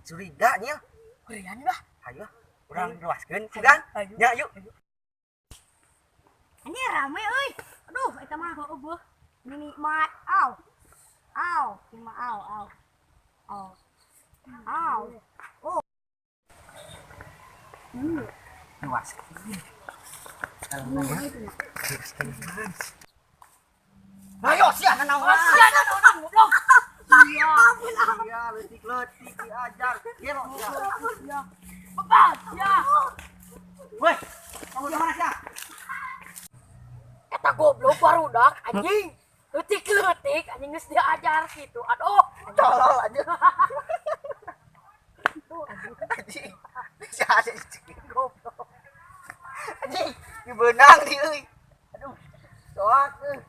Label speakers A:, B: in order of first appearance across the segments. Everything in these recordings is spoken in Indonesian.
A: curiganya.
B: Kurian lah.
A: Ayo, urang ruaskeun sigan. Ya, yuk.
B: Ini rame euy. Aduh, eta mah heueuh. Mini mat. Aw. Aw, ini mah aw. Aw. Aw. Oh.
A: Ruaskeun. Ayo, siana naon?
B: Siana naon goblok. Iya.
A: Iya, leutik diajar. Gelo ya.
B: Iya. Bapak, ya.
A: Woi, kamu di mana sih?
B: Eta goblok barudak anjing. Leutik anjing geus diajar gitu. Aduh,
A: Tolol aja. Anjing. Si ade goblok. Anjing, dibeunang di euy. Aduh. Soak euy.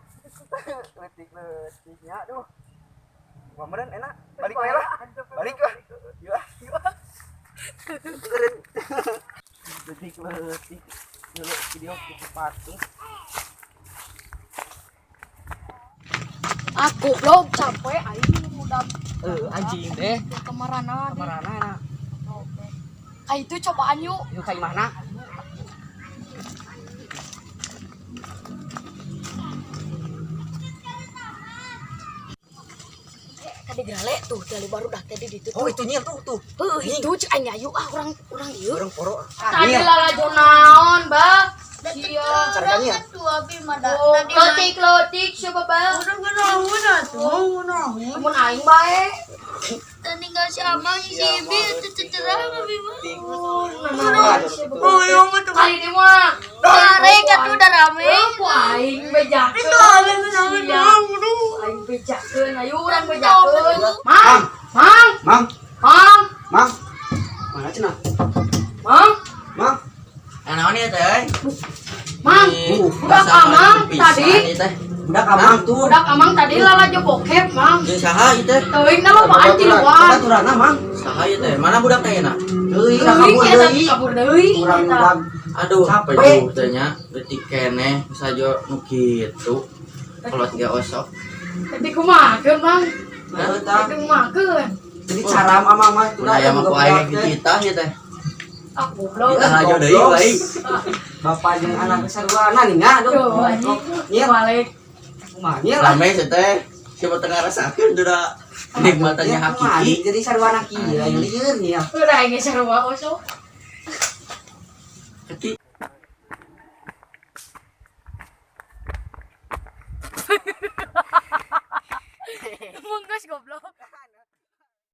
A: Leutik-leutiknya aduh. Mameren enak. Balik wae lah. Balik lah. Yuk. Leutik-leutik. Dulu video kita patuh.
B: aku belum capek aing udah
A: Anjing deh.
B: kemarana
A: Marana.
B: itu cobaan yuk
A: Yuk kayak mana?
B: tadi gerale tuh dari baru dah tadi di itu
A: Oh, itu nyil tuh.
B: itu cek aing ayu orang ieu
A: Orang poro.
B: tadi lalajo naon bah iya
A: Caranya.
C: Tuh abi mah
B: lotik siapa bah mun aing bae
C: tinggal si abang si ibi cerah abi mah.
B: kali ini mah
C: Tarik atuh udah rame.
B: ku aing bejakeun aing bejakeun ayo urang bejakeun mang
A: Mana cenah?
B: mang
D: Naon ieu teh?
B: mang udah amang tadi
A: Udah kamang tuh.
B: udah amang tadi lalajo bokep mang
D: Jeung saha ieu teh?
B: teuing na lo mah anjing luar
A: Baturana, Mang.
D: Saha ieu teh? Mana budak teh na?
A: Deui
B: teuing eta kabur deui
A: Urang udah
D: Aduh,
A: Capek.
D: pejuh teh nya, leutik keneh sajo nu kitu. Kolot ge osok.
B: tapi kumakeun mang
A: eta.
B: tapi kumakeun
A: Jadi caram amang mah
D: Udah aya mah ku aya dititah ieu teh.
B: aku belum
D: Kita aja deui baik.
A: Bapak jeung anak sarwana nih nya aduh.
B: Yo, anjing.
A: Nyil,
B: balik
A: kumaha nyil?
D: Rame sih teh. Siapa tengah rasakeun udah nikmatannya hakiki.
A: Jadi sarwana kieu lieur nya.
B: udah ini sarua osok
D: Keti
B: mungkus goblok